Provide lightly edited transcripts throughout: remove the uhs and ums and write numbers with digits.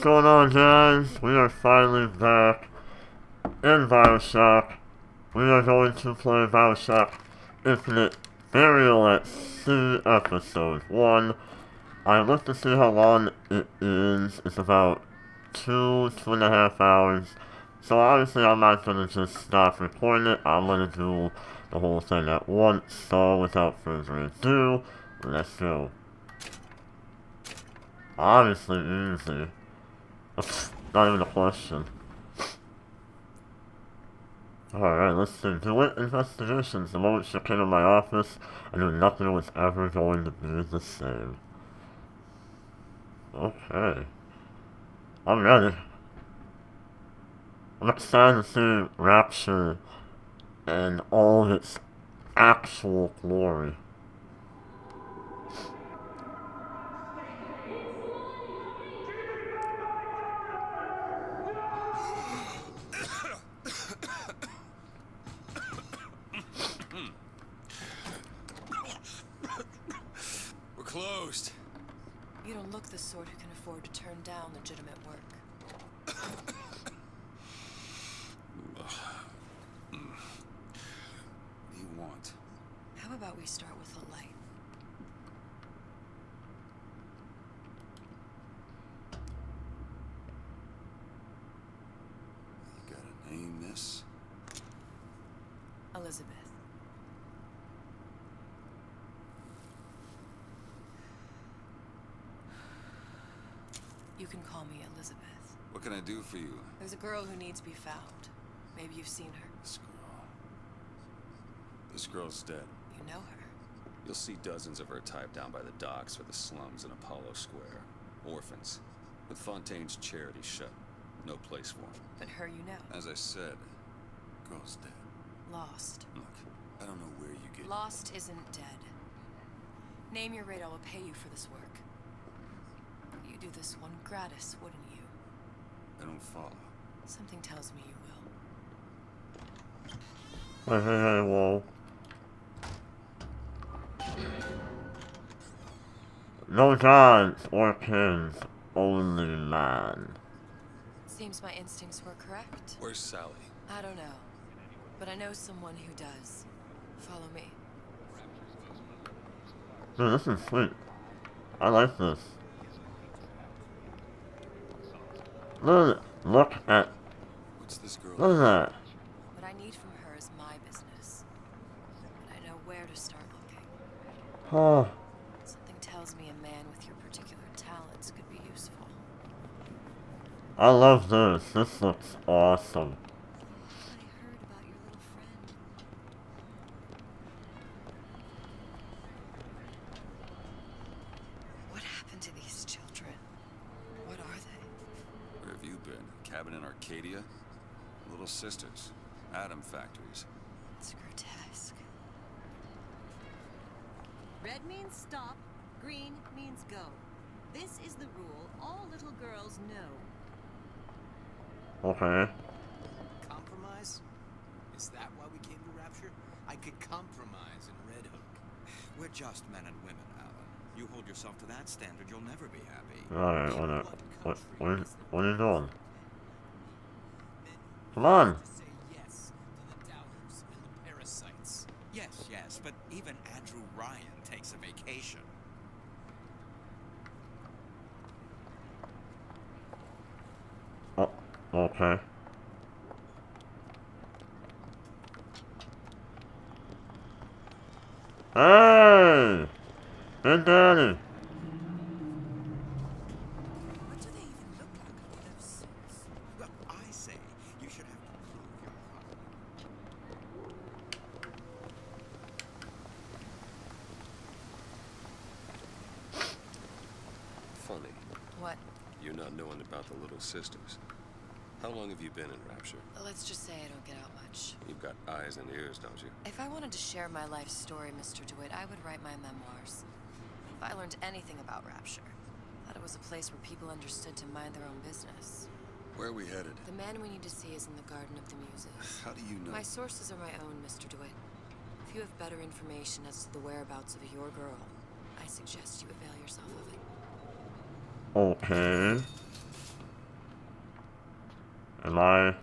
going on, guys? We are finally back in Bioshock. We are going to play Bioshock Infinite Burial at Sea Episode 1. I looked to see how long it is. It's about 2.5 hours. So obviously I'm not going to just stop recording it. I'm going to do the whole thing at once. So without further ado, let's go. Obviously easy. Not even a question. Alright, let's see. DeWitt investigations. The moment she came to my office, I knew nothing was ever going to be the same. Okay. I'm ready. I'm excited to see Rapture and all of its actual glory. We're closed. You don't look the sort who can afford to turn down legitimate work. What do you want? How about we start with a light? You got a name, miss? Elizabeth. You can call me Elizabeth. What can I do for you? There's a girl who needs to be found. Maybe you've seen her. This girl. This girl's dead. You know her. You'll see dozens of her tied down by the docks or the slums in Apollo Square. Orphans. With Fontaine's charity shut. No place for them. But her you know. As I said, girl's dead. Lost. Look, I don't know where you get... Lost isn't dead. Name your rate, I will pay you for this work. You do this one gratis, wouldn't you? I don't follow. Something tells me you will. Hey, whoa. No gods or kings, only man. Seems my instincts were correct. Where's Sally? I don't know. But I know someone who does. Follow me. Dude, this is sweet. I like this. Look at... What's this girl? Look at that. What I need from her is my business. And I know where to start looking. Oh, Something tells me a man with your particular talents could be useful. I love this. This looks awesome. I heard about your little friend. What happened to these children? What are they? Where have you been? Cabin in Arcadia? Little sisters. Atom factories. It's grotesque. Red means stop, green means go. This is the rule all little girls know. Okay. Compromise? Is that why we came to Rapture? I could compromise in Red Hook. We're just men and women, Alan. You hold yourself to that standard, you'll never be happy. Alright, In what are you doing? Men Come on! to say yes to the doubters and the parasites. Yes, but even Andrew Ryan takes a vacation. Oh, okay. Hey! Hey, Daddy! What do they even look like under those suits? Well, I say you should have to prove your point. Funny. What? You not knowing about the little sisters. How long have you been in Rapture? Let's just say I don't get out much. You've got eyes and ears, don't you? If I wanted to share my life story, Mr. DeWitt, I would write my memoirs. If I learned anything about Rapture, I thought it was a place where people understood to mind their own business. Where are we headed? The man we need to see is in the Garden of the Muses. How do you know? My sources are my own, Mr. DeWitt. If you have better information as to the whereabouts of your girl, I suggest you avail yourself of it. Okay. Am I?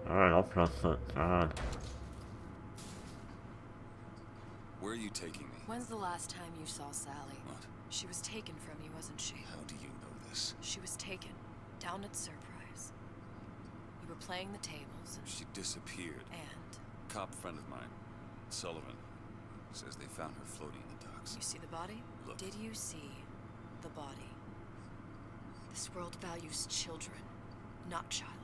Alright, I'll press it. God. Where are you taking me? When's the last time you saw Sally? What? She was taken from you, wasn't she? How do you know this? She was taken. Down at Surprise. You were playing the tables and... She disappeared. Cop friend of mine, Sullivan, says they found her floating in the docks. You see the body? Look. Did you see the body? This world values children, not childhood.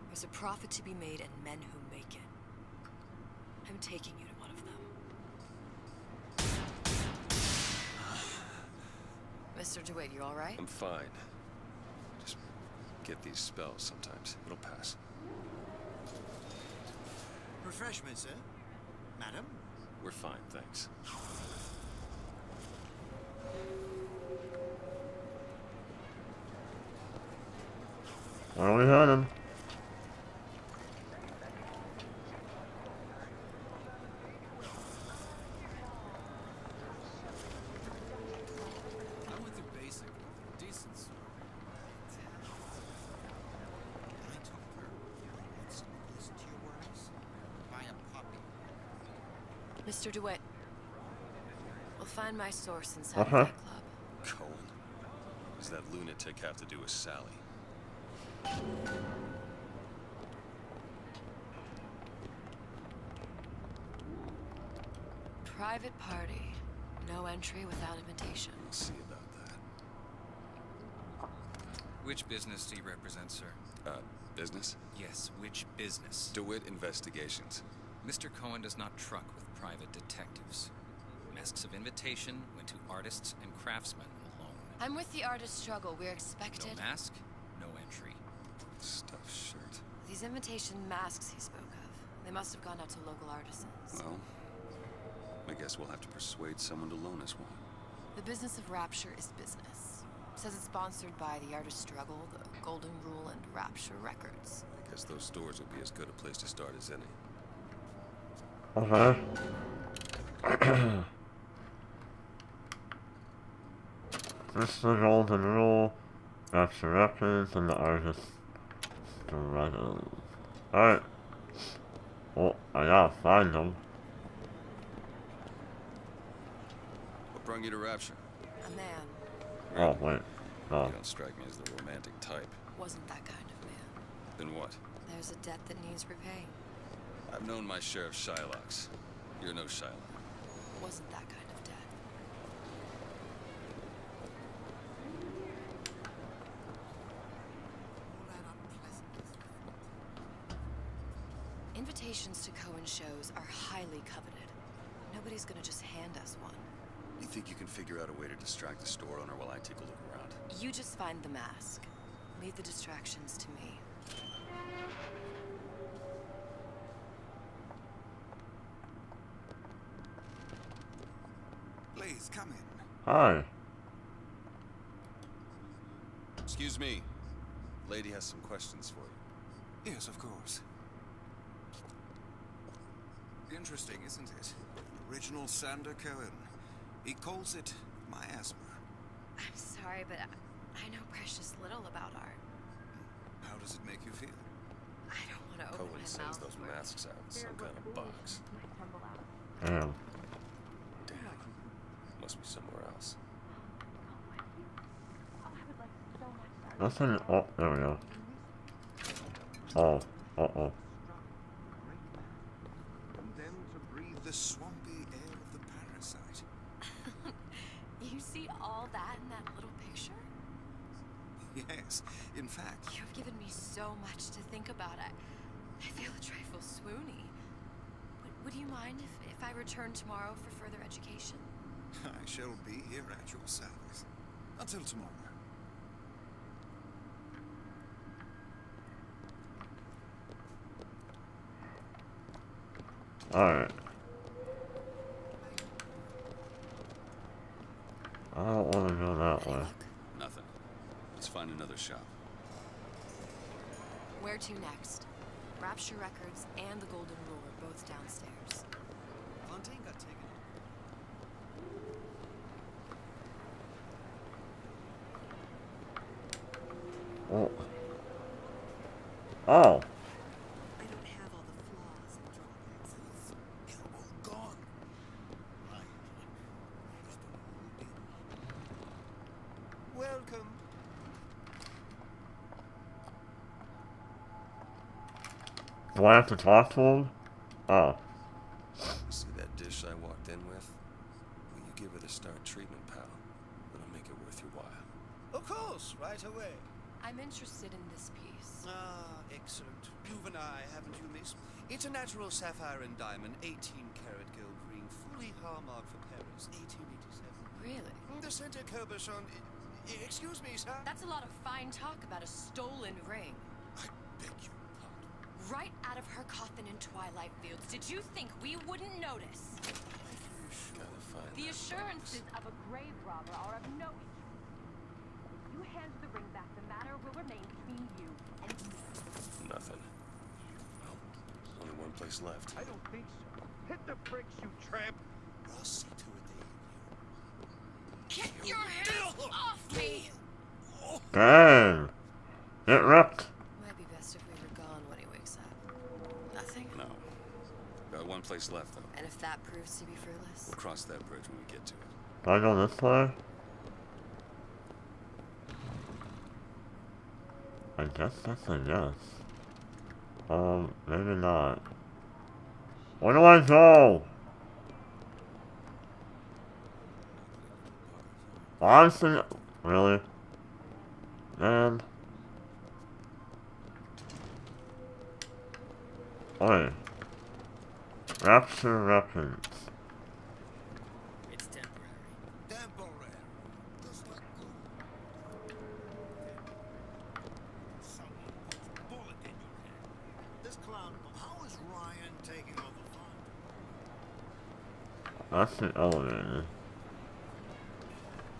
There's a profit to be made and men who make it. I'm taking you to one of them. Mr. DeWitt, you alright? I'm fine. Just get these spells sometimes. It'll pass. Refreshment, sir? Madam? We're fine, thanks. Where are we heading? I went through basic. Decent story. I told her, let's listen to your words. Buy a puppy. Mr. DeWitt, we'll find my source inside of Uh-huh. that club. Cohen? What does that lunatic have to do with Sally? Private party. No entry without invitation. We'll see about that. Which business do you represent, sir? Business? Yes, which business? DeWitt Investigations. Mr. Cohen does not truck with private detectives. Masks of invitation went to artists and craftsmen alone. I'm with the artist struggle. We're expected. No mask, no entry. Stuffed shirt. These invitation masks he spoke of. They must have gone out to local artisans. Well, I guess we'll have to persuade someone to loan us one. The business of Rapture is business. Says it's sponsored by the artist struggle, the Golden Rule, and Rapture Records. I guess those stores will be as good a place to start as any. Okay. This is the Golden Rule, Extra Records, and the Artist Struggle. Alright. Well, I gotta find them. What brought you to Rapture? A man Oh, wait. No. You don't strike me as the romantic type. wasn't that kind of man. Then what? There's a debt that needs repaying. I've known my share of Shylocks. You're no Shylock. Wasn't that kind of debt. Invitations to Cohen shows are highly coveted. Nobody's gonna just hand us one. You think you can figure out a way to distract the store owner while I take a look around? You just find the mask. Leave the distractions to me. Please, come in. Hi. Excuse me. Lady has some questions for you. Yes, of course. Interesting, isn't it? Original Sander Cohen. He calls it miasma. I'm sorry, but I know precious little about art. How does it make you feel? I don't want to open Cohen my sends mouth. those masks out in some kind of box. Damn. Damn. Must be somewhere else. Nothing. Oh, there we go. Oh. Uh-oh. And then to breathe the swampy air of the parasite. You see all that in that little picture? Yes, in fact. You've given me so much to think about. I feel a trifle swoony. Would you mind if I return tomorrow for further education? I shall be here at your service. Until tomorrow. Alright. I don't want to go that Any way. luck? Nothing. Let's find another shop. Where to next? Rapture Records and the Golden Rule are both downstairs. Fontaine got taken. Oh. Oh. I don't have all the flaws and drawbacks. Elbow gone. Right. Welcome. Do I have to talk to him? Oh. See that dish I walked in with? Will you give it a start treatment, pal? It'll make it worth your while. Of course, right away. I'm interested in this piece. Ah, excellent. You've an eye, haven't you, miss? It's a natural sapphire and diamond, 18-karat gold ring, fully hallmark for Paris, 1887. Really? The center cabochon. Excuse me, sir. That's a lot of fine talk about a stolen ring. I beg your pardon. Right out of her coffin in Twilight Fields. Did you think we wouldn't notice? Gotta find The that assurances of a grave robber are of no interest. If you hand the ring back, the matter will remain between you and me. box. Nothing. Well, there's only one place left. I don't think so. Hit the bricks, you tramp! I'll see to it that Get your hands off me! Dang. Get ripped. Might be best if we were gone when he wakes up. Nothing? No. Got one place left, though. And if that proves to be fruitless? We'll cross that bridge when we get to it. Do I go this way? I guess that's a yes. Maybe not. Where do I go? Honestly, really? Man. Oi. Rapture Records. It's temporary. Temporary. Just let go. Someone puts a bullet in your head. This clown, how is Ryan taking all the fun? That's the elevator.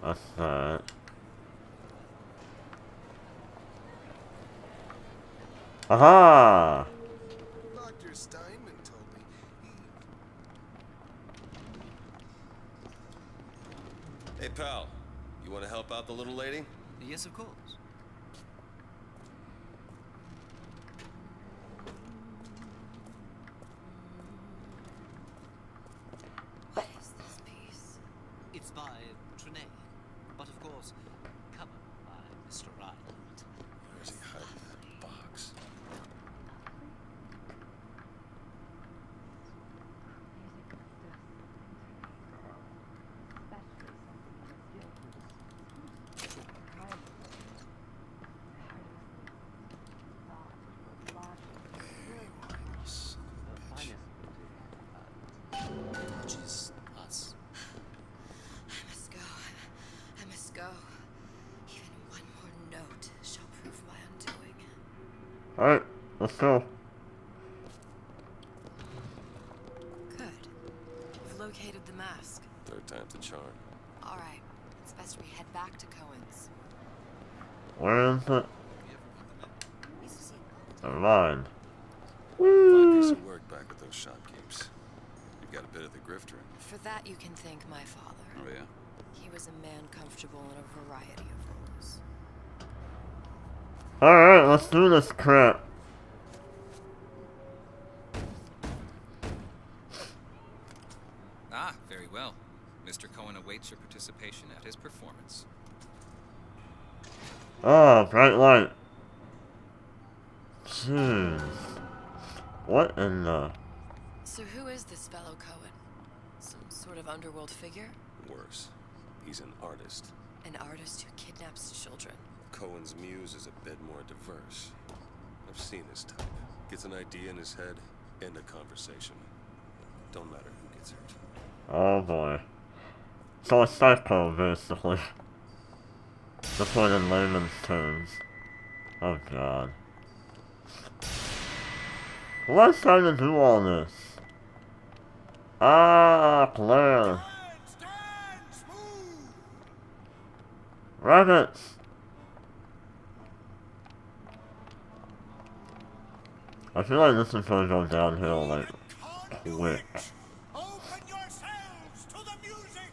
That's that. Aha! Dr. Steinman told me Hey, pal. You want to help out the little lady? Yes, of course. What is this piece? It's by Trine, but of course, covered by Mr. Reinhardt. Where's he hiding that box? Which is us. I must go. I must go. Even one more note shall prove my undoing. Alright, let's go. Good. We've located the mask. Third time's the charm. Alright. It's best we head back to Cohen's. Where is it? Used to see it. Never mind. Fine piece of work back with those shopkeepers. You've got a bit of the grifter in you. For that, you can thank my father. Oh, yeah? He was a man comfortable in a variety of roles. Alright, let's do this crap. Ah, very well. Mr. Cohen awaits your participation at his performance. Oh, bright light. Jeez. What in the... So who is this fellow Cohen? Some sort of underworld figure? Worse. He's an artist. An artist who kidnaps children. Cohen's muse is a bit more diverse. I've seen his type. Gets an idea in his head, end a conversation. Don't matter who gets hurt. Oh boy. So a psycho, basically. To put in layman's terms. Oh god. Who has time to do all this? Ah, Claire. Stand smooth! Rabbits! I feel like this is gonna go downhill, like, quick. Open yourselves to the music,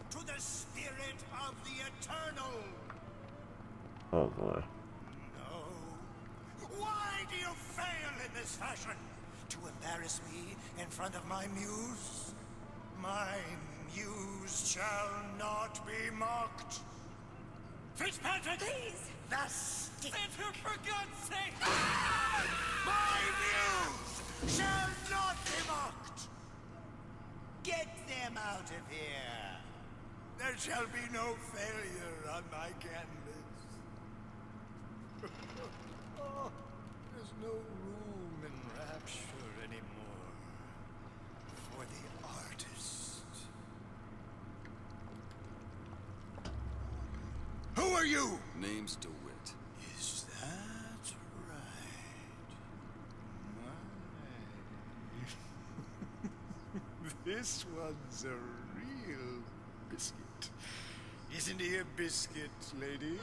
to the spirit of the eternal. Oh boy. No. Why do you this fashion? To embarrass me in front of my muse? My muse shall not be mocked. Fitzpatrick! Please! The stick! For God's sake! My muse shall not be mocked! Get them out of here! There shall be no failure on my canvas. Oh, there's no room in rapture anymore for the artist. Who are you? Name's DeWitt. Is that right? My. This one's a real biscuit. Isn't he a biscuit, lady?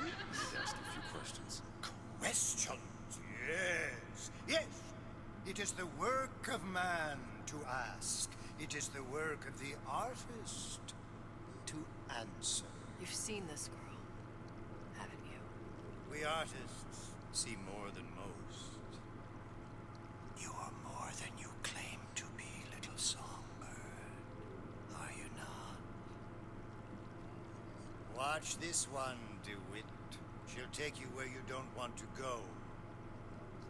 Ask a few questions. Questions? Yes. Yes. It is the work of man to ask. It is the work of the artist to answer. You've seen this girl, haven't you? We artists see more than most. You are more than you claim to be, little songbird. Are you not? Watch this one, DeWitt. She'll take you where you don't want to go.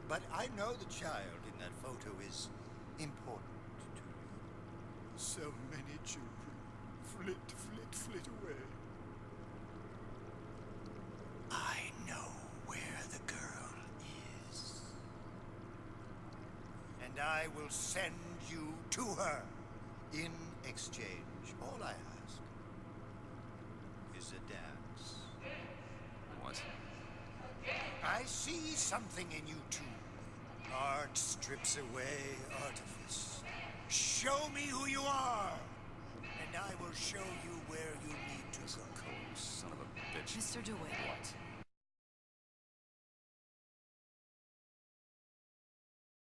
But I know the child in that photo is important to you. So many children flit, flit, flit away. I know where the girl is. And I will send you to her. In exchange, all I ask is a dance. What? I see something in you too. Art strips away artifice. Show me who you are, and I will show you where you need to go. Son of a bitch. Mr. DeWitt. What?